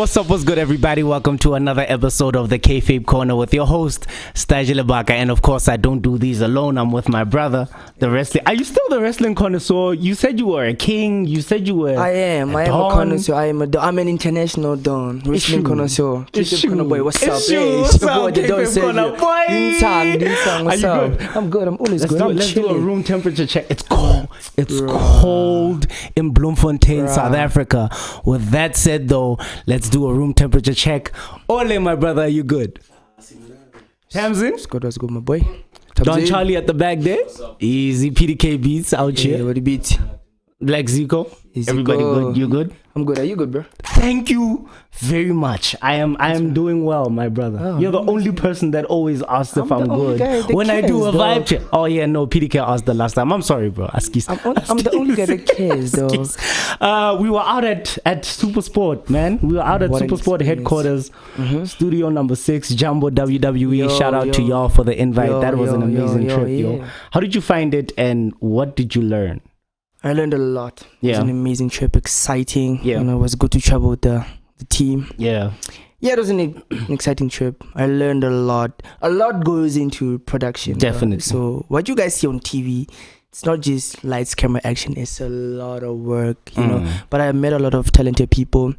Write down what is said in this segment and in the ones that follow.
What's up, what's good, everybody? Welcome to another episode of the Kayfabe Corner with your host, Sergio. And of course, I don't do these alone. I'm with my brother, the wrestling. Are you still the wrestling connoisseur? You said you were a king. You said you were. I am a connoisseur. I'm an international don. Wrestling connoisseur. Kayfabe boy, what's up? Hey, what's up? Kayfabe Corner boy. What's up? I'm good. I'm always good. Let's do a room temperature check. It's cold. It's cold in Bloemfontein, South Africa. With that said, though, let's do a room temperature check. Ole, my brother, are you good? Tamsin? What's good, my boy? Don Charlie at the back there. Easy PDK beats out here. What the beats? BlaqZicco. Everybody good? You good? I'm good. Are you good, bro? Thank you very much. I am doing well, my brother. Oh, you're the only person that always asks if I'm good when I do a vibe check. Oh yeah, no, PDK asked the last time. I'm sorry, bro. I'm the only guy that cares, though. We were out at Supersport, man. We were out at Supersport headquarters, studio number 6, Jumbo WWE. Shout out to y'all for the invite. That was an amazing trip, yo. How did you find it, and what did you learn? I learned a lot. It was an amazing trip, exciting. Yeah. It was good to travel with the team. Yeah, it was an exciting trip. I learned a lot. A lot goes into production. Definitely. So what you guys see on TV, it's not just lights, camera, action. It's a lot of work, you know. But I met a lot of talented people.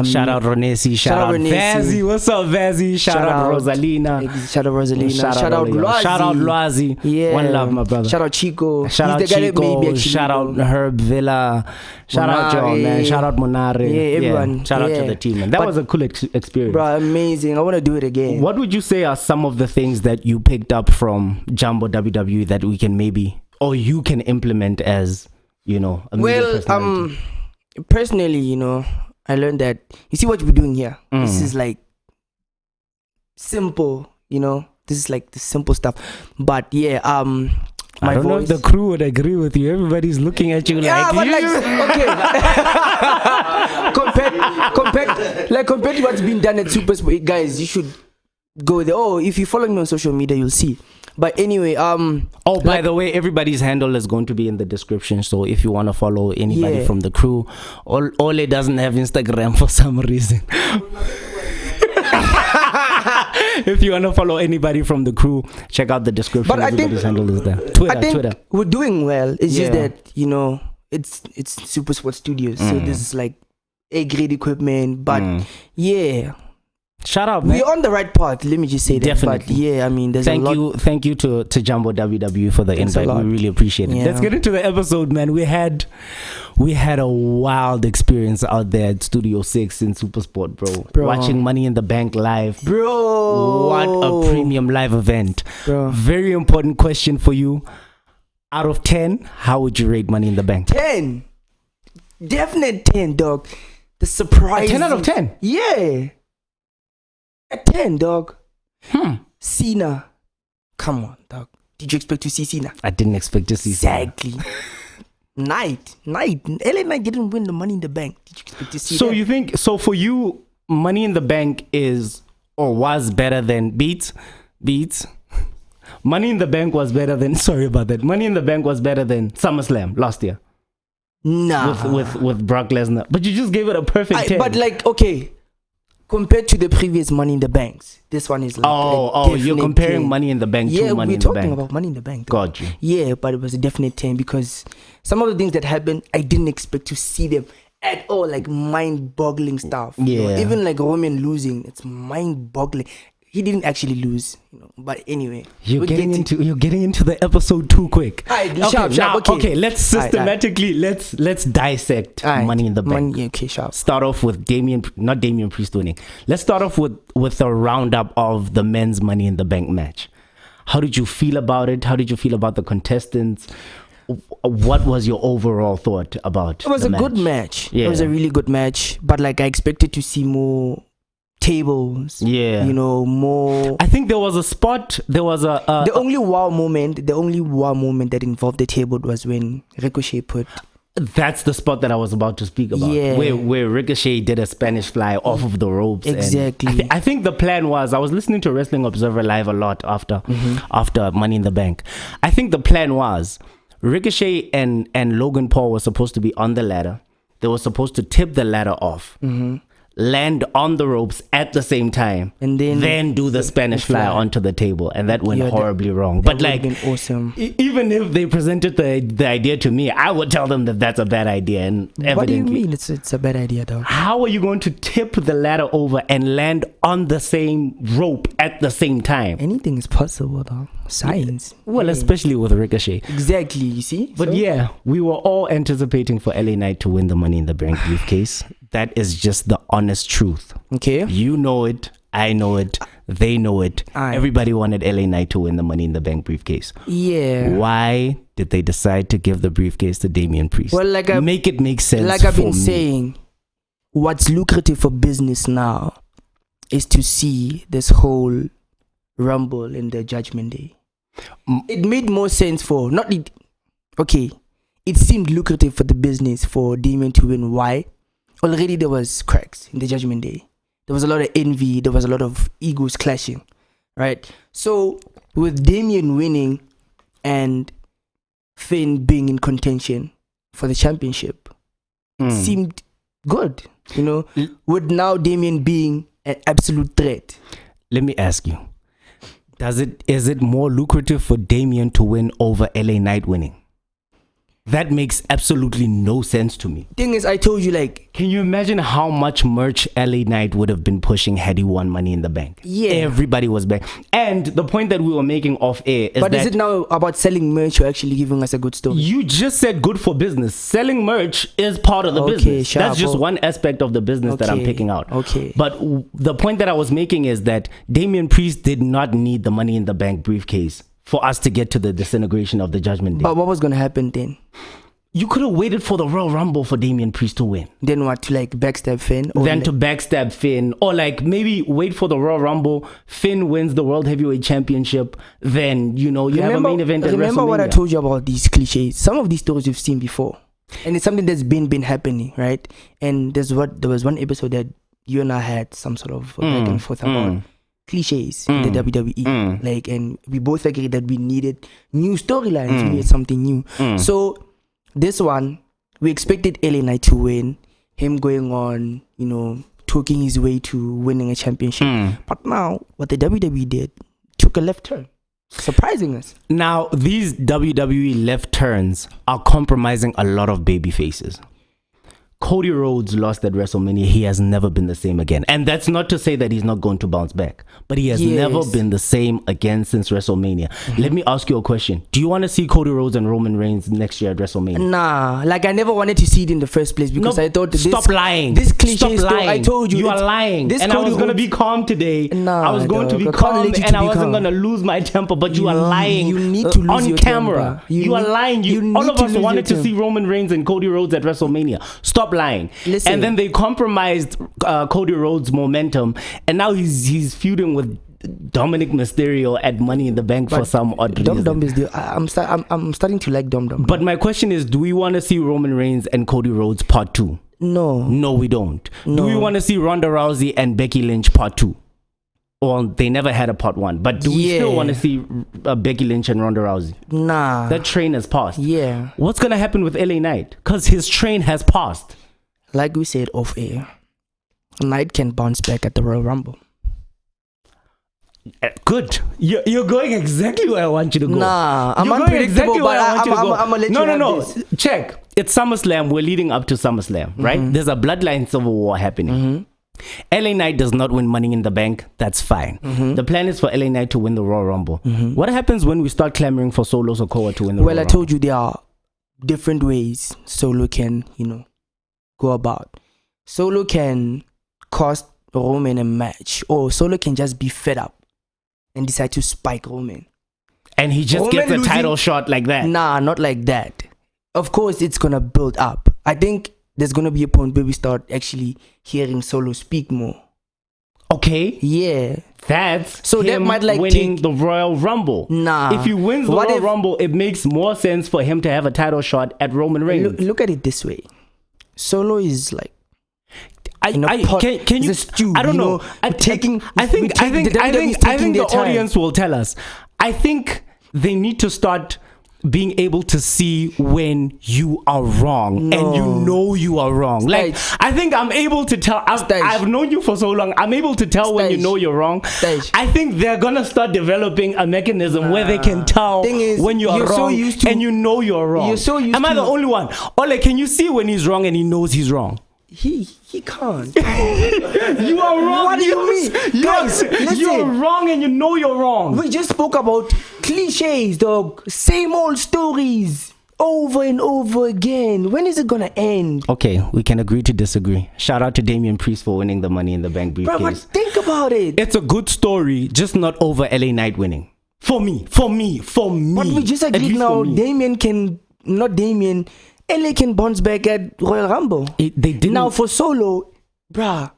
Shout out Ronesi, shout out Vazzy. What's up, Vazzy? Shout out Rosalina. Shout out Rosalina. Shout out Lwazi. Shout out Lwazi. Yeah. One love, my brother. Shout out Chico. Shout out Chico. Shout out Herb Villa. Shout out John, man. Shout out Monare. Yeah, everyone. Shout out to the team, man. That was a cool experience. Bro, amazing. I want to do it again. What would you say are some of the things that you picked up from Jumbo WWE that we can maybe, or you can implement as, you know, a personally, you know, I learned that, you see what we're doing here? This is like simple, you know? This is like the simple stuff. But yeah, I don't know if the crew would agree with you. Everybody's looking at you but compared to what's been done at Supersport, guys, you should go there. Oh, if you follow me on social media, you'll see. But anyway, by the way, everybody's handle is going to be in the description. So if you want to follow anybody from the crew, Ole doesn't have Instagram for some reason. If you want to follow anybody from the crew, check out the description. But everybody's handle is there. Twitter. We're doing well. It's just that, you know, it's Supersport Studios, so this is like A-grade equipment. But yeah. Shout out, man. We're on the right path. Let me just say that. Definitely. But yeah, I mean, there's a lot. Thank you to Jumbo WWE for the invite. We really appreciate it. Let's get into the episode, man. We had a wild experience out there at Studio 6 in Supersport, bro. Watching Money in the Bank live. Bro. What a premium live event. Bro. Very important question for you. Out of 10, how would you rate Money in the Bank? 10. Definite 10, dog. The surprise. 10 out of 10? Yeah. A 10, dog. Cena. Come on, dog. Did you expect to see Cena? I didn't expect to see Cena. Exactly. Knight. LA Knight didn't win the Money in the Bank. Did you expect to see you think, so for you, Money in the Bank is or was better than Beats? Money in the Bank was better than, sorry about that. Money in the Bank was better than SummerSlam last year. Nah. With Brock Lesnar. But you just gave it a perfect 10. But like, okay. Compared to the previous Money in the Banks, this one is like you're comparing Money in the Bank to Money in the Bank. Yeah, we're talking about Money in the Bank. Got you. Yeah, but it was a definite 10 because some of the things that happened, I didn't expect to see them at all, like mind-boggling stuff. Yeah. You know? Even like Roman losing, it's mind-boggling. He didn't actually lose, you know. But anyway, you're getting into the episode too quick. Okay, let's systematically let's dissect Money in the Bank. Sharp. Start off with not Damian Priest winning. Let's start off with a roundup of the men's Money in the Bank match. How did you feel about it? How did you feel about the contestants? What was your overall thought about? It was a good match. Yeah. It was a really good match. But like I expected to see more tables, you know, more. I think there was a spot. There was the only wow moment that involved the table was when Ricochet put. That's the spot that I was about to speak about. Yeah. Where Ricochet did a Spanish fly off of the ropes. Exactly. And I think the plan was, I was listening to Wrestling Observer Live a lot after Money in the Bank. I think the plan was Ricochet and Logan Paul were supposed to be on the ladder. They were supposed to tip the ladder off. land on the ropes at the same time, and then do the Spanish fly onto the table, and that went horribly wrong. But like, awesome. Even if they presented the idea to me, I would tell them that that's a bad idea. And what do you mean it's a bad idea, though? How are you going to tip the ladder over and land on the same rope at the same time? Anything is possible, though. Science. Well, especially with Ricochet. Exactly. You see. But yeah, we were all anticipating for LA Knight to win the Money in the Bank briefcase. That is just the honest truth. Okay. You know it. I know it. They know it. Everybody wanted LA Knight to win the Money in the Bank briefcase. Yeah. Why did they decide to give the briefcase to Damian Priest? Well, make it make sense. Like I've been saying, what's lucrative for business now is to see this whole Rumble in the Judgment Day. It made more sense for it seemed lucrative for the business for Damian to win. Why? Already there was cracks in the Judgment Day. There was a lot of envy. There was a lot of egos clashing, right? So with Damian winning and Finn being in contention for the championship, it seemed good, with now Damian being an absolute threat. Let me ask you, is it more lucrative for Damian to win over LA Knight winning? That makes absolutely no sense to me. Thing is, I told you, can you imagine how much merch LA Knight would have been pushing had he won Money in the Bank? Yeah. Everybody was back. And the point that we were making off air is is it now about selling merch or actually giving us a good story? You just said good for business. Selling merch is part of the business. That's just one aspect of the business that I'm picking out. Okay. But the point that I was making is that Damian Priest did not need the Money in the Bank briefcase for us to get to the disintegration of the Judgment Day. But what was going to happen then? You could have waited for the Royal Rumble for Damian Priest to win. Then what, to backstab Finn? Then to backstab Finn. Or maybe wait for the Royal Rumble, Finn wins the World Heavyweight Championship, then, you have a main event at WrestleMania. Remember what I told you about these cliches? Some of these stories you've seen before. And it's something that's been happening, right? And there was one episode that you and I had some sort of back and forth about cliches in the WWE. And we both agreed that we needed new storylines. We needed something new. So this one, we expected LA Knight to win, him going on, talking his way to winning a championship. But now, what the WWE did, took a left turn, surprising us. Now, these WWE left turns are compromising a lot of baby faces. Cody Rhodes lost at WrestleMania. He has never been the same again. And that's not to say that he's not going to bounce back. But he has never been the same again since WrestleMania. Let me ask you a question. Do you want to see Cody Rhodes and Roman Reigns next year at WrestleMania? Nah. I never wanted to see it in the first place because I thought Stop lying. This cliche story, I told you. You are lying. And I was going to be calm today. I was going to be calm and I wasn't going to lose my temper. But you are lying. You need to lose your camera. Temper. You are lying. All of us wanted to see Roman Reigns and Cody Rhodes at WrestleMania. Stop lying. Listen. And then they compromised Cody Rhodes' momentum, and now he's feuding with Dominic Mysterio at Money in the Bank for some odd reason. Dom is I'm starting to like Dom. But my question is, do we want to see Roman Reigns and Cody Rhodes part 2? No, we don't. No. Do we want to see Ronda Rousey and Becky Lynch part 2? Well, they never had a part 1, but do we still want to see Becky Lynch and Ronda Rousey? Nah, that train has passed. Yeah. What's gonna happen with LA Knight? Because his train has passed. Like we said off air, Knight can bounce back at the Royal Rumble. Good. You're going exactly where I want you to go. Nah, I'm unpredictable, but I'm gonna let you No. Check. It's SummerSlam. We're leading up to SummerSlam, right? There's a Bloodline Civil War happening. LA Knight does not win Money in the Bank. That's fine. The plan is for LA Knight to win the Royal Rumble. What happens when we start clamoring for Solo Sikoa to win the Royal Rumble? Well, I told you there are different ways Solo can, go about. Solo can cost Roman a match, or Solo can just be fed up and decide to spike Roman. And he just gets a title shot like that. Nah, not like that. Of course, it's gonna build up. I think there's gonna be a point where we start actually hearing Solo speak more. Okay. Yeah. That's so him that might winning the Royal Rumble. Nah. If he wins the Royal Rumble, it makes more sense for him to have a title shot at Roman Reigns. Look at it this way. Solo is like can you? Stew, I don't know. I think the audience will tell us. I think they need to start being able to see when you are wrong and you know you are wrong. Like, I think I'm able to tell. I've known you for so long. I'm able to tell when you know you're wrong. I think they're gonna start developing a mechanism where they can tell when you are wrong and you know you're wrong. You're so used Am I the only one? Ole, can you see when he's wrong and he knows he's wrong? He can't. You are wrong. What do you mean? Guys, listen. You're wrong and you know you're wrong. We just spoke about cliches, dog. Same old stories over and over again. When is it gonna end? Okay, we can agree to disagree. Shout out to Damian Priest for winning the Money in the Bank briefcase. Bro, but think about it. It's a good story, just not over LA Knight winning. For me. But we just agreed now. LA can bounce back at Royal Rumble. They didn't. Now for Solo, bruh.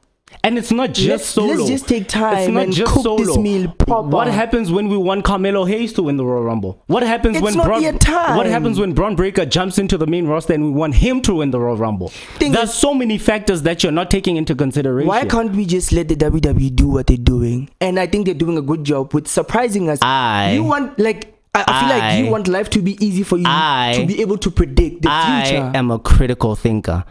And it's not just Solo. Let's just take time and cook this meal proper. What happens when we want Carmelo Hayes to win the Royal Rumble? What happens when Braun Breaker jumps into the main roster and we want him to win the Royal Rumble? There's so many factors that you're not taking into consideration. Why can't we just let the WWE do what they're doing? And I think they're doing a good job with surprising us. I feel like you want life to be easy for you to be able to predict the future. I am a critical thinker.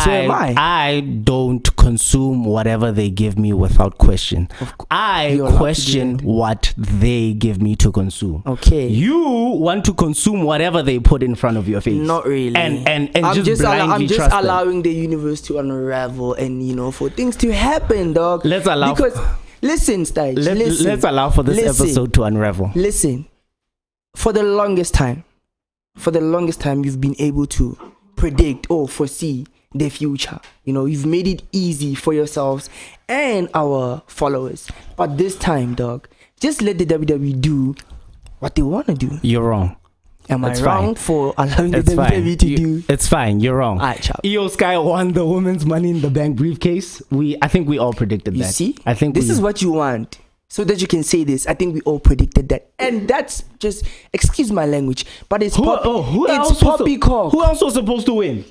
So am I. I don't consume whatever they give me without question. I question what they give me to consume. Okay. You want to consume whatever they put in front of your face. Not really. And I'm just allowing the universe to unravel and for things to happen, dog. Let's allow. Because listen, Stage. Let's allow for this episode to unravel. Listen. For the longest time, you've been able to predict or foresee the future. You've made it easy for yourselves and our followers. But this time, dog, just let the WWE do what they want to do. You're wrong. Am I wrong for allowing the WWE to do? It's fine. You're wrong. Alright, ciao. Io Sky won the women's Money in the Bank briefcase. I think we all predicted that. You see? I think this is what you want. So that you can say this. I think we all predicted that. And that's just, excuse my language, but it's poppycock. Who else was supposed to win?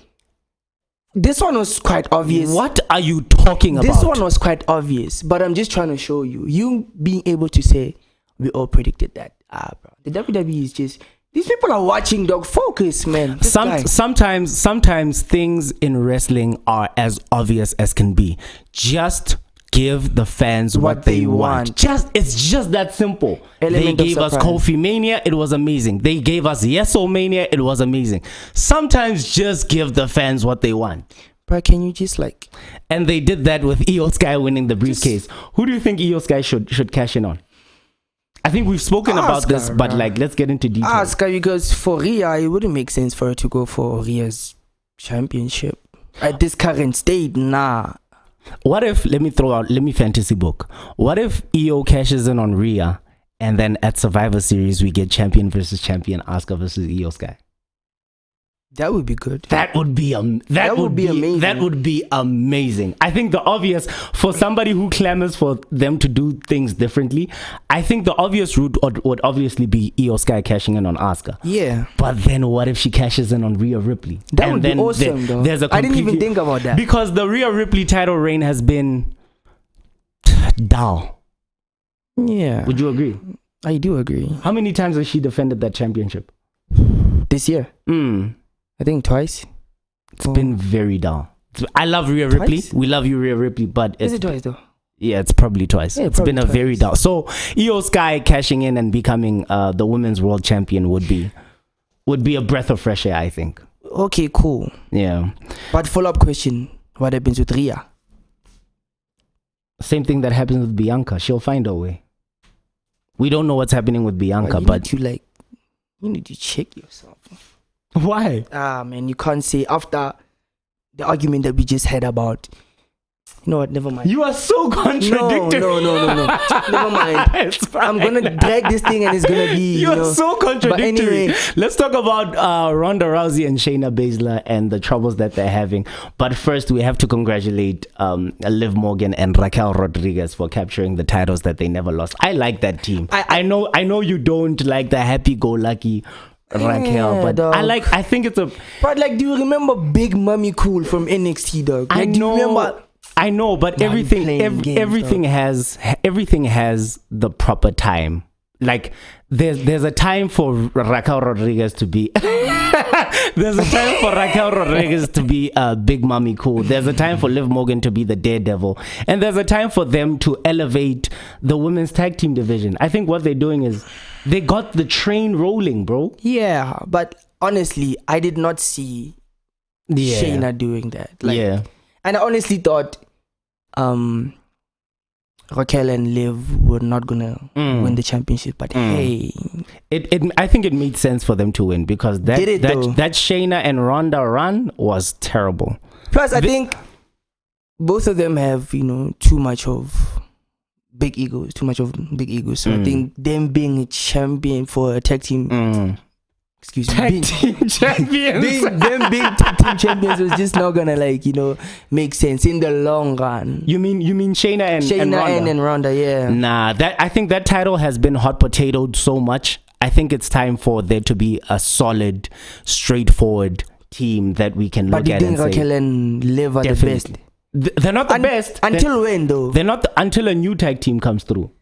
This one was quite obvious. What are you talking about? This one was quite obvious, but I'm just trying to show you. You being able to say, we all predicted that. Bro. The WWE is just, these people are watching, dog. Focus, man. Sometimes things in wrestling are as obvious as can be. Just give the fans what they want. It's just that simple. They gave us Kofi Mania, it was amazing. They gave us Yeso Mania, it was amazing. Sometimes just give the fans what they want. But can you just And they did that with Io Sky winning the briefcase. Who do you think Io Sky should cash in on? I think we've spoken about this, but let's get into detail. Asuka, because for Rhea, it wouldn't make sense for her to go for Rhea's championship at this current state. Nah. What if, let me fantasy book. What if Io cashes in on Rhea and then at Survivor Series we get champion versus champion, Asuka versus Io Sky? That would be good. That would be amazing. That would be amazing. I think the obvious, for somebody who clamors for them to do things differently, I think the obvious route would obviously be Io Sky cashing in on Asuka. Yeah. But then what if she cashes in on Rhea Ripley? That would be awesome, though. I didn't even think about that. Because the Rhea Ripley title reign has been dull. Yeah. Would you agree? I do agree. How many times has she defended that championship? This year? I think twice. It's been very dull. I love Rhea Ripley. We love you, Rhea Ripley, but is it twice though? Yeah, it's probably twice. Yeah, it's been a very dull. So Io Sky cashing in and becoming the women's world champion would be a breath of fresh air, I think. Okay, cool. Yeah. But follow-up question: what happens with Rhea? Same thing that happens with Bianca. She'll find her way. We don't know what's happening with Bianca, but you need to check yourself. Why? Man, you can't say after the argument that we just had about. You know what? Never mind. You are so contradictory. No. Never mind. I'm gonna drag this thing and it's gonna be. You are so contradictory. But anyway, let's talk about Ronda Rousey and Shayna Baszler and the troubles that they're having. But first, we have to congratulate Liv Morgan and Raquel Rodriguez for capturing the titles that they never lost. I like that team. I know you don't like the happy-go-lucky Raquel, but dog. I think it's a. But do you remember Big Mommy Cool from NXT, dog? I know, but everything has the proper time like there's a time for Raquel Rodriguez to be there's a time for Raquel Rodriguez to be Big Mommy Cool. There's a time for Liv Morgan to be the Daredevil, and there's a time for them to elevate the women's tag team division. I think what they're doing is they got the train rolling, bro. Yeah, but honestly, I did not see Shayna doing that. And I honestly thought Raquel and Liv were not gonna win the championship, but hey, I think it made sense for them to win because that Shayna and Ronda run was terrible. Plus, I think both of them have too much of big egos. So I think them being a champion for a tag team. Tag team champions. Them being tag team champions was just not gonna make sense in the long run. You mean Shayna and Ronda? and Ronda, yeah. Nah, I think that title has been hot potatoed so much. I think it's time for there to be a solid, straightforward team that we can look at and say. But you think Raquel and Liv are the best? They're not the best. Until when though? They're not until a new tag team comes through.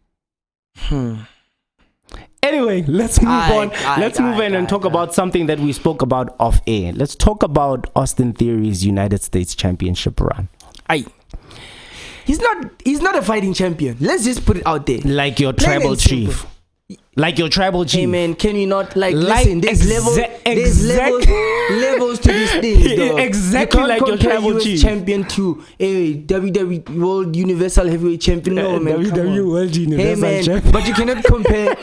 Anyway, let's move on. Let's move in and talk about something that we spoke about off air. Let's talk about Austin Theory's United States Championship run. He's not a fighting champion. Let's just put it out there. Like your tribal chief. Like your tribal chief. Hey man, can you not listen? There's levels to these things, though. Exactly like your tribal US chief. champion to a WWE World Universal Heavyweight Champion. No man, WWE World Universal Champion. But you cannot compare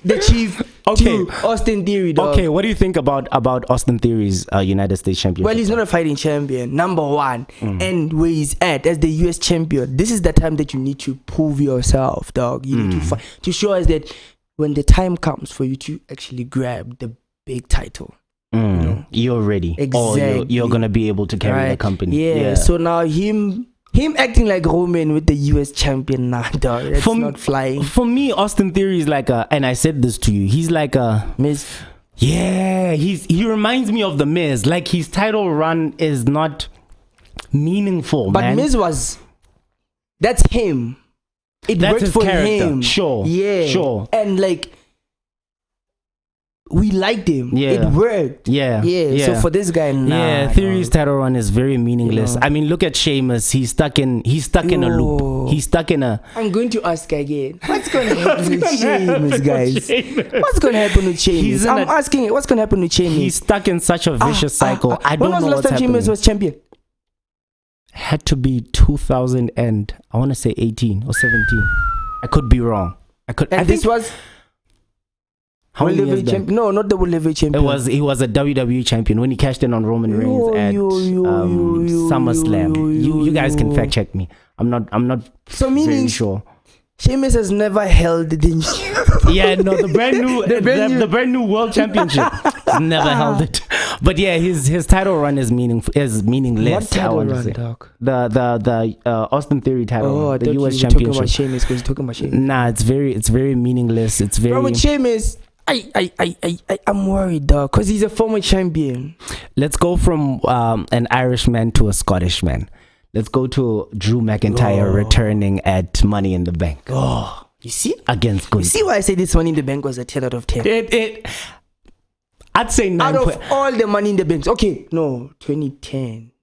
the chief to Austin Theory, dog. Okay, what do you think about Austin Theory's United States Championship? Well, he's not a fighting champion, number one. And where he's at as the US champion, this is the time that you need to prove yourself, dog. You need to fight to show us that when the time comes for you to actually grab the big title, you're ready. Exactly. Or you're gonna be able to carry the company. Yeah. So now him acting like Roman with the US champion now, dog. That's not flying. For me, Austin Theory is like and I said this to you, he's like a Miz. Yeah, he reminds me of the Miz. Like his title run is not meaningful, but man. Miz was. That's him. That's worked his for character. him. Sure. Yeah. Sure. And we liked him. Yeah. It worked. Yeah. So for this guy, Theory's title run is very meaningless. I mean, look at Sheamus. He's stuck in a loop. He's stuck in a. I'm going to ask again. What's going to happen with Sheamus, guys? What's going to happen with Sheamus? I'm asking. What's going to happen with Sheamus? He's stuck in such a vicious cycle. I don't know what's happening. When was the last time Sheamus was champion? Had to be 2000 and I want to say 18 or 17. I could be wrong. I think this was. How many years back? No, not the World Heavyweight Champion. He was a WWE champion when he cashed in on Roman Reigns at SummerSlam. You guys can fact check me. I'm not very sure. Sheamus has never held it in. Yeah, no, the brand new world championship. He's never held it. But yeah, his title run is meaningless. What title run, dog? The Austin Theory title, the US championship. Talking about Sheamus because you're talking about Sheamus. Nah, it's very meaningless. It's very. Bro, with Sheamus, I'm worried, dog, because he's a former champion. Let's go from an Irishman to a Scottish man. Let's go to Drew McIntyre returning at Money in the Bank. Oh, you see? Against Gunther. You see why I say this Money in the Bank was a 10 out of 10? I'd say 9. Out of all the Money in the Banks. Okay, no, 2010.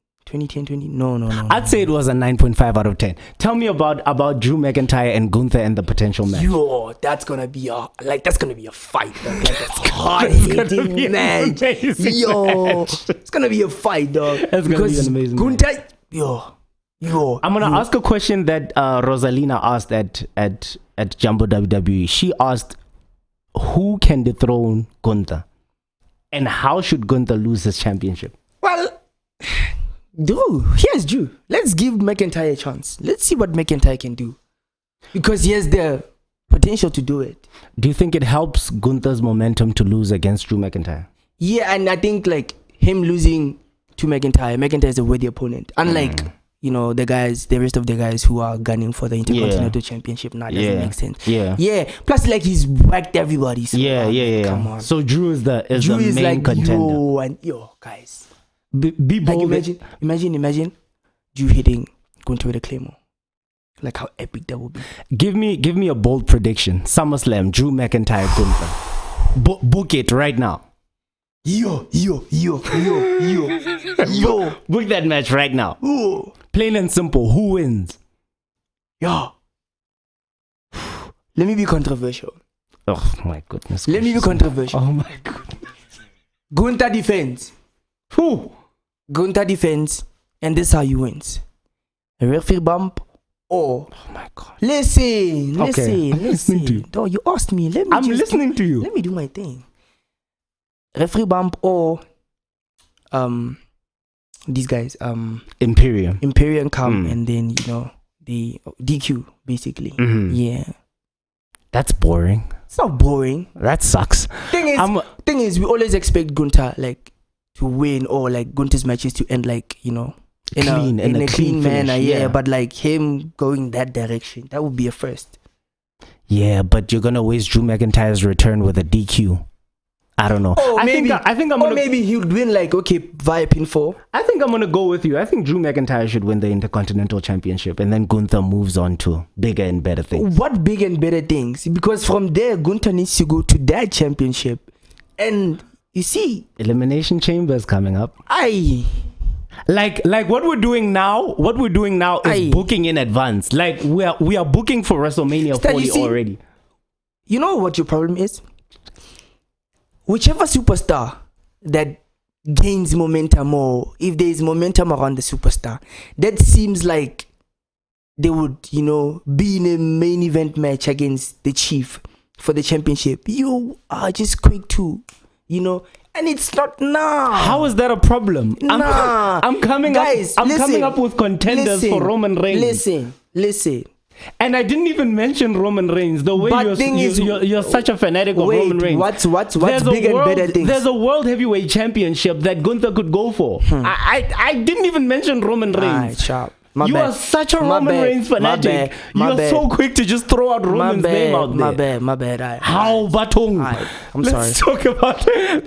No. I'd say it was a 9.5 out of 10. Tell me about Drew McIntyre and Gunther and the potential match. Yo, that's gonna be a fight. Like a hard-hitting match. Yo, it's gonna be a fight, dog. That's gonna be an amazing Gunther, match. Yo. I'm gonna ask a question that Rosalina asked at Jumbo WWE. She asked, who can dethrone Gunther, and how should Gunther lose his championship? Well, here's Drew. Let's give McIntyre a chance. Let's see what McIntyre can do, because he has the potential to do it. Do you think it helps Gunther's momentum to lose against Drew McIntyre? Yeah, and I think like him losing to McIntyre is a worthy opponent. Unlike the rest of the guys who are gunning for the Intercontinental Championship now. Doesn't make sense. Yeah. Plus, like, he's whacked everybody. So come on. So Drew is the main contender. Yo, guys. Be bold. Like, imagine Drew hitting Gunther with a Claymore. Like how epic that would be. Give me a bold prediction. SummerSlam, Drew McIntyre, Gunther. Book it right now. Yo. Book that match right now. Ooh. Plain and simple. Who wins? Yo. Let me be controversial. Oh my goodness. Let me be controversial. Oh my goodness. Gunther defends. Who? Gunther defends, and this is how he wins. A referee bump or... Oh my God. Listen. No, you asked me. I'm listening to you. Let me do my thing. Referee bump or these guys Imperium come and then the DQ basically. Yeah. That's boring. It's not boring. That sucks. Thing is we always expect Gunther like to win or like Gunther's matches to end like in a clean manner. Yeah, but like him going that direction, that would be a first. Yeah, but you're gonna waste Drew McIntyre's return with a DQ. I don't know. I think maybe he would win like via pinfall. I think I'm gonna go with you. I think Drew McIntyre should win the Intercontinental Championship, and then Gunther moves on to bigger and better things. What big and better things? Because from there, Gunther needs to go to that championship, and you see, Elimination Chamber is coming up. Like what we're doing now. What we're doing now is booking in advance. Like we are booking for WrestleMania 40 already. You know what your problem is? Whichever superstar that gains momentum, or if there is momentum around the superstar, that seems like they would, be in a main event match against the Chief for the championship. You are just quick to, and it's not now. How is that a problem? I'm coming up with contenders for Roman Reigns. Listen. And I didn't even mention Roman Reigns. The way you're such a fanatic of Roman Reigns. What's big and better things? There's a World Heavyweight Championship that Gunther could go for. I didn't even mention Roman Reigns. You are such a Roman Reigns fanatic. You are so quick to just throw out Roman's name out there. My bad. How Batung? I'm sorry.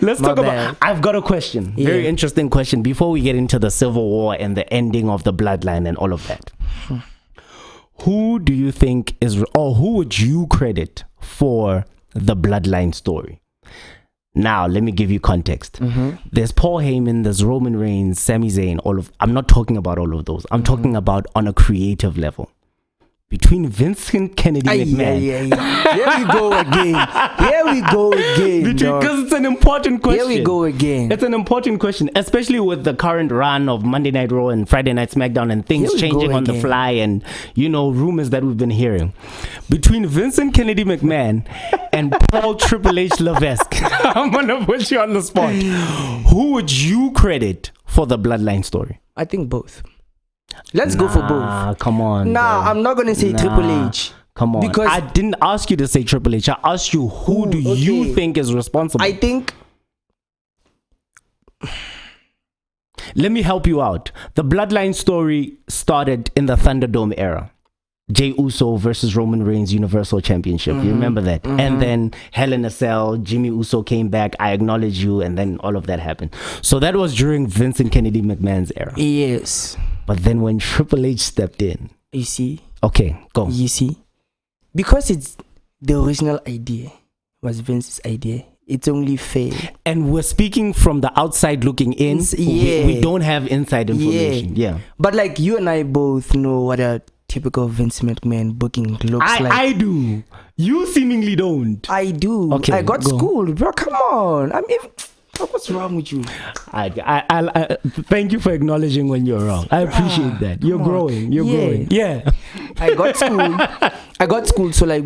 Let's talk about. I've got a question. Yeah. Very interesting question. Before we get into the Civil War and the ending of the Bloodline and all of that. Who do you think who would you credit for the Bloodline story? Now, let me give you context. There's Paul Heyman, there's Roman Reigns, Sami Zayn, I'm not talking about all of those. I'm talking about on a creative level. Between Vincent Kennedy McMahon. Here we go again. Because it's an important question. Here we go again. It's an important question, especially with the current run of Monday Night Raw and Friday Night SmackDown and things changing on the fly and, rumors that we've been hearing. Between Vincent Kennedy McMahon and Paul Triple H Levesque, I'm going to put you on the spot. Who would you credit for the Bloodline story? I think both. Let's go for both. Come on. Bro. I'm not going to say Triple H. Come on. Because I didn't ask you to say Triple H. I asked you who do you think is responsible? I think... Let me help you out. The Bloodline story started in the Thunderdome era. Jey Uso versus Roman Reigns Universal Championship. You remember that? And then Hell in a Cell, Jimmy Uso came back, I acknowledge you, and then all of that happened. So that was during Vincent Kennedy McMahon's era. Yes. But then when Triple H stepped in... You see? Okay, go. You see? Because it's the original idea was Vince's idea. It's only fair. And we're speaking from the outside looking in. We don't have inside information. Yeah. But like you and I both know what a typical Vince McMahon booking looks like. I do. You seemingly don't. I do. Okay, I got schooled, bro. Come on. What's wrong with you? I thank you for acknowledging when you're wrong. I appreciate that. You're growing. You're growing. Yeah. I got schooled so like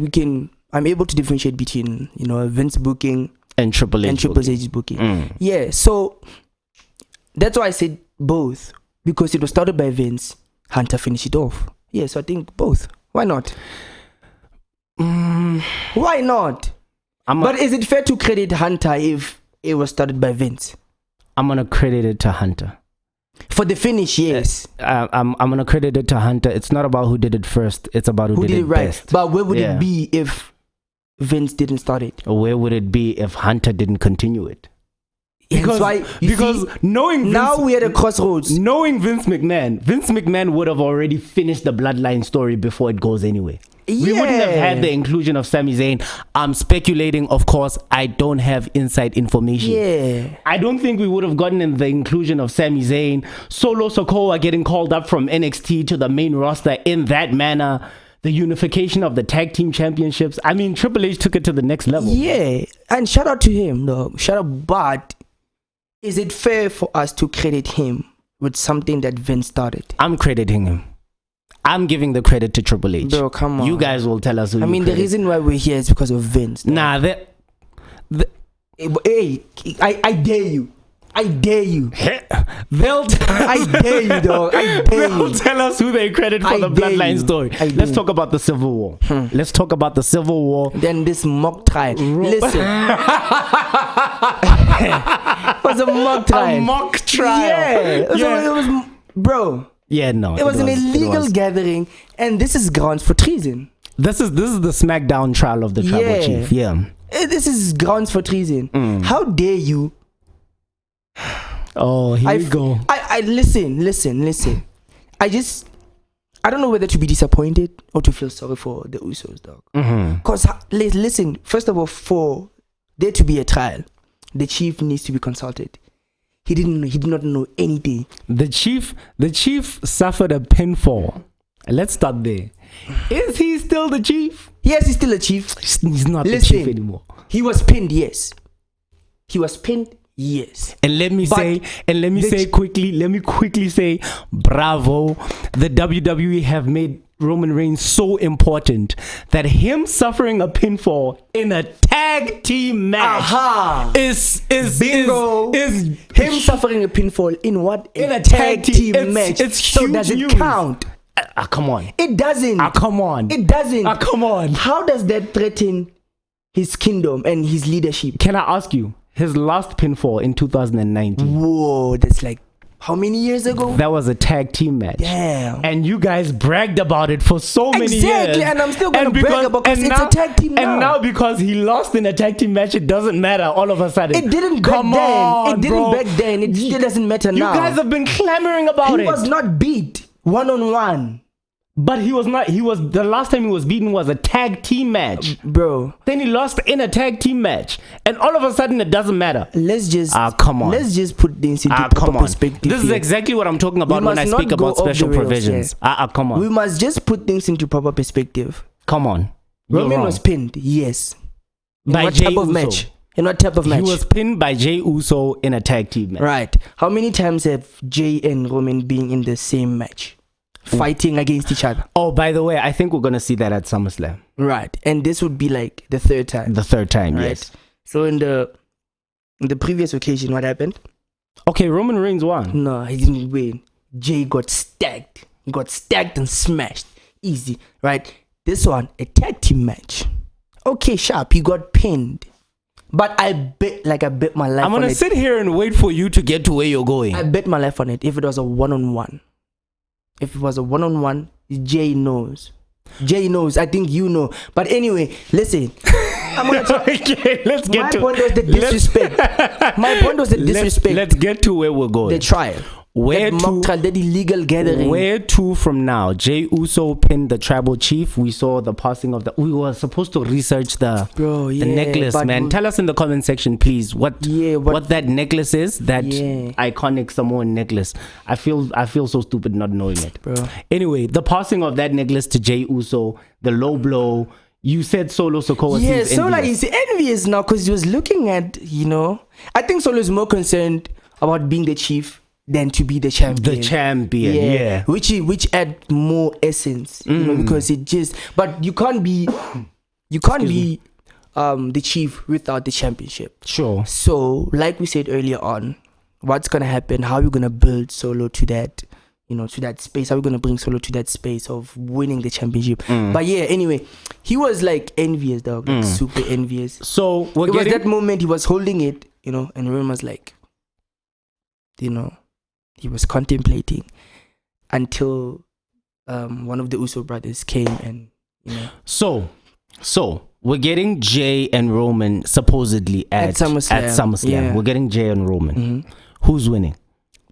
I'm able to differentiate between, Vince booking and Triple H's booking. Yeah. So that's why I said both, because it was started by Vince. Hunter finished it off. Yeah, so I think both. Why not? Why not? But is it fair to credit Hunter if it was started by Vince? I'm gonna credit it to Hunter. For the finish, yes. I'm gonna credit it to Hunter. It's not about who did it first. It's about who did it right. Best. But where would it be if Vince didn't start it? Or where would it be if Hunter didn't continue it? Because knowing now we're at a crossroads. Knowing Vince McMahon would have already finished the Bloodline story before it goes anyway. We wouldn't have had the inclusion of Sami Zayn. I'm speculating, of course. I don't have inside information. Yeah. I don't think we would have gotten in the inclusion of Sami Zayn, Solo Sikoa getting called up from NXT to the main roster in that manner, the unification of the tag team championships. I mean, Triple H took it to the next level. Yeah. And shout out to him, though. Shout out. But is it fair for us to credit him with something that Vince started? I'm crediting him. I'm giving the credit to Triple H. Bro, come on. You guys will tell us who. I mean, the reason why we're here is because of Vince. Though. Nah, hey, I dare you. I dare you. I dare you, dog. I dare They'll you. tell us who they credit for the Bloodline story. Let's talk about the Civil War. Let's talk about the Civil War. Then this mock trial. Listen. It was a mock trial. A mock trial. Yeah. It was, bro. Yeah, no. It was an illegal gathering, and this is grounds for treason. This is the SmackDown trial of the tribal chief. Yeah. This is grounds for treason. How dare you? Oh, here we go. I listen. I don't know whether to be disappointed or to feel sorry for the Usos, dog. Because listen, first of all, for there to be a trial, the chief needs to be consulted. He did not know anything. The chief suffered a pinfall. Let's start there. Is he still the chief? Yes, he's still a chief. He's not the chief anymore. He was pinned, yes. And let me quickly say, bravo. The WWE have made Roman Reigns so important that him suffering a pinfall in a tag team match is him suffering a pinfall in what? In a tag team match. It's so huge does it news. count? Come on. It doesn't. Come on. It doesn't. Come on. How does that threaten his kingdom and his leadership? Can I ask you, his last pinfall in 2019? Whoa, that's like how many years ago? That was a tag team match. Damn. And you guys bragged about it for so many years. Exactly, and I'm still going to brag about it because it's a tag team now. And now because he lost in a tag team match, it doesn't matter all of a sudden. It didn't back then. It didn't back then. It still doesn't matter now. You guys have been clamoring about it. He was not beat one-on-one. But he was not. The last time he was beaten was a tag team match, bro. Then he lost in a tag team match, and all of a sudden it doesn't matter. Let's just come on. Let's just put things into proper perspective. This is exactly what I'm talking about when I speak about special provisions. Come on. We must just put things into proper perspective. Come on. Roman was pinned, yes. By Jey Uso. In what type of match? He was pinned by Jey Uso in a tag team match. Right. How many times have Jey and Roman been in the same match? Fighting against each other. Oh, by the way, I think we're gonna see that at SummerSlam. Right, and this would be like the third time. Right? Yes. So in the previous occasion, what happened? Okay, Roman Reigns won. No, he didn't win. Jey got stacked. He got stacked and smashed. Easy, right? This one, a tag team match. Okay, sharp. He got pinned. But I bet my life on it. I'm gonna sit here and wait for you to get to where you're going. I bet my life on it. If it was a one-on-one. Jey knows. I think you know. But anyway, listen. I'm gonna okay, let's get to. My point was the disrespect. Let's get to where we're going. The trial. That illegal gathering. Where to from now? Jey Uso pinned the tribal chief. We saw the passing of we were supposed to research the necklace, man. Tell us in the comment section, please, what that necklace is. That iconic Samoan necklace. I feel so stupid not knowing it. Bro. Anyway, the passing of that necklace to Jey Uso, the low blow. You said Solo Sikoa. Yeah, Solo is envious now because he was looking at, I think Solo is more concerned about being the chief than to be the champion. Yeah. Which add more essence, because it just. But you can't be the chief without the championship. Sure. So, like we said earlier on, what's gonna happen? How are we gonna build Solo to that? To that space. How are we gonna bring Solo to that space of winning the championship? But yeah, anyway, he was like envious, dog, like super envious. So it was that moment he was holding it, and Roman was like, he was contemplating until one of the Uso brothers came and So we're getting Jay and Roman supposedly at SummerSlam. Yeah. We're getting Jay and Roman. Mm-hmm. Who's winning?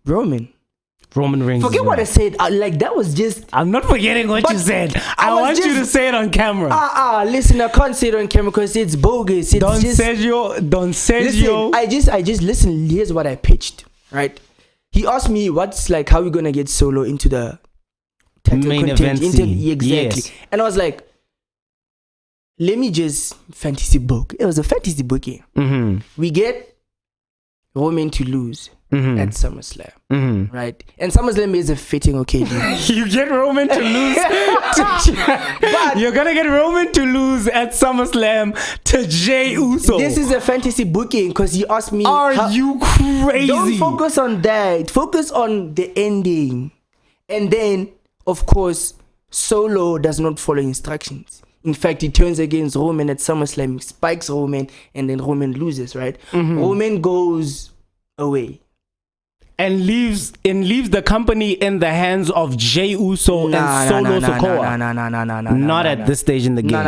Roman Reigns. Forget what I said. Like that was just. I'm not forgetting what you said. I want you to say it on camera. Listen, I can't say it on camera because it's bogus. It's Sergio. Listen, I just listen. Here's what I pitched. Right. He asked me what's like how we gonna get Solo into the main event. Exactly. Yes. And I was like, let me just fantasy book. It was a fantasy booking. Mm-hmm. We get Roman to lose. Mm-hmm. At SummerSlam, mm-hmm. Right? And SummerSlam is a fitting occasion. You get Roman to lose. You're gonna get Roman to lose at SummerSlam to Jey Uso. This is a fantasy booking because he asked me. Are you crazy? Don't focus on that. Focus on the ending, and then of course Solo does not follow instructions. In fact, he turns against Roman at SummerSlam, spikes Roman, and then Roman loses. Right? Mm-hmm. Roman goes away. And leaves the company in the hands of Jey Uso and Solo Sikoa. Not at this stage in the game.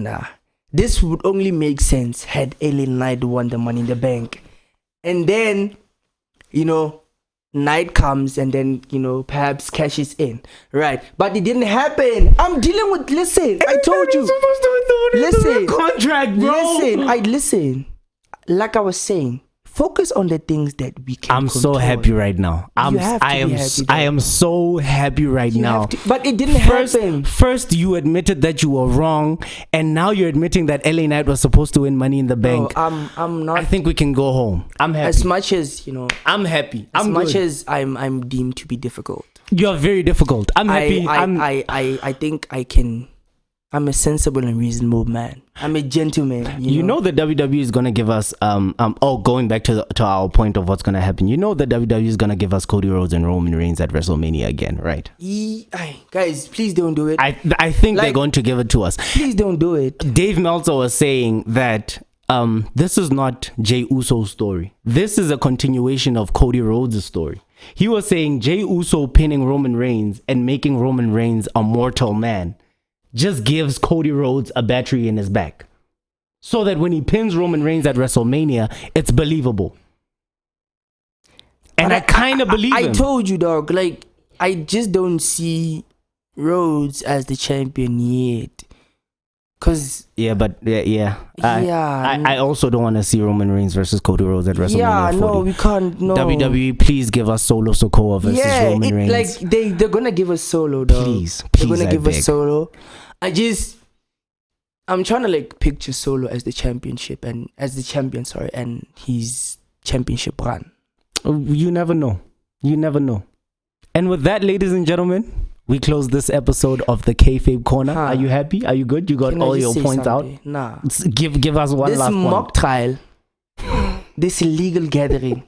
No. This would only make sense had LA Knight won the Money in the Bank. And then, Knight comes and then, perhaps cashes in. Right. But it didn't happen. I'm dealing with, listen, I told you. Listen. Contract, bro. Listen. Like I was saying. Focus on the things that we can control. So happy right now. I am so happy right now. But it didn't happen. First, you admitted that you were wrong, and now you're admitting that LA Knight was supposed to win Money in the Bank. I'm not. I think we can go home. I'm happy. As much as I'm happy. As I'm deemed to be difficult. You're very difficult. I'm happy. I think I can. I'm a sensible and reasonable man. I'm a gentleman. You know the WWE is gonna give us going back to our point of what's gonna happen. You know the WWE is gonna give us Cody Rhodes and Roman Reigns at WrestleMania again, right? Guys, please don't do it. I think they're going to give it to us. Please don't do it. Dave Meltzer was saying that this is not Jey Uso's story. This is a continuation of Cody Rhodes' story. He was saying Jey Uso pinning Roman Reigns and making Roman Reigns a mortal man just gives Cody Rhodes a battery in his back. So that when he pins Roman Reigns at WrestleMania, it's believable. And I kind of believe him. I told you, dog, like, I just don't see Rhodes as the champion yet. Cause I also don't want to see Roman Reigns versus Cody Rhodes at WrestleMania 40. No, we can't. No. WWE, please give us Solo Sikoa versus Roman Reigns. Like they're gonna give us Solo, dog. Please, they're gonna give us Solo. I'm trying to like picture Solo as the champion, and his championship run. You never know. And with that, ladies and gentlemen, we close this episode of the Kayfabe Corner. Are you happy? Are you good? You got all your points out? Nah. Give us one last point. This mock trial, this illegal gathering.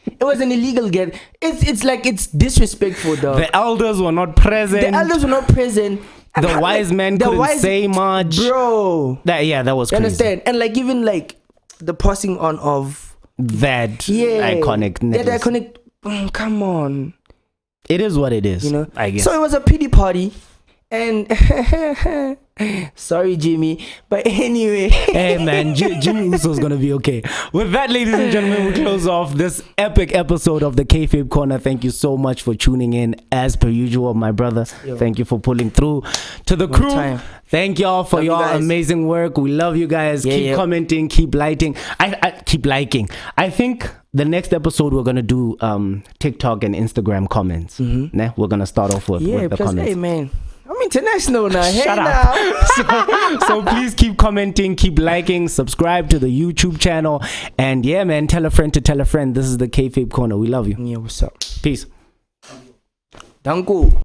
It was an illegal gathering. It's like it's disrespectful, dog. The elders were not present. The wise man couldn't say much, bro. That was crazy. Understand? And like even like the passing on of that iconic necklace. That iconic. Come on. It is what it is. I guess. So it was a pity party, and sorry, Jimmy, but anyway. Hey man, Jimmy Uso's gonna be okay. With that, ladies and gentlemen, we close off this epic episode of the Kayfabe Corner. Thank you so much for tuning in, as per usual, my brother. Thank you for pulling through. To the crew, thank y'all for your amazing work. We love you guys. Keep commenting, keep liking. I keep liking. I think the next episode we're gonna do TikTok and Instagram comments. Mm-hmm. We're gonna start off with the comments. Hey man, I'm international now. Shut up. So please keep commenting, keep liking, subscribe to the YouTube channel, and yeah, man, tell a friend to tell a friend. This is the Kayfabe Corner. We love you. Yeah, what's up? Peace. Danko.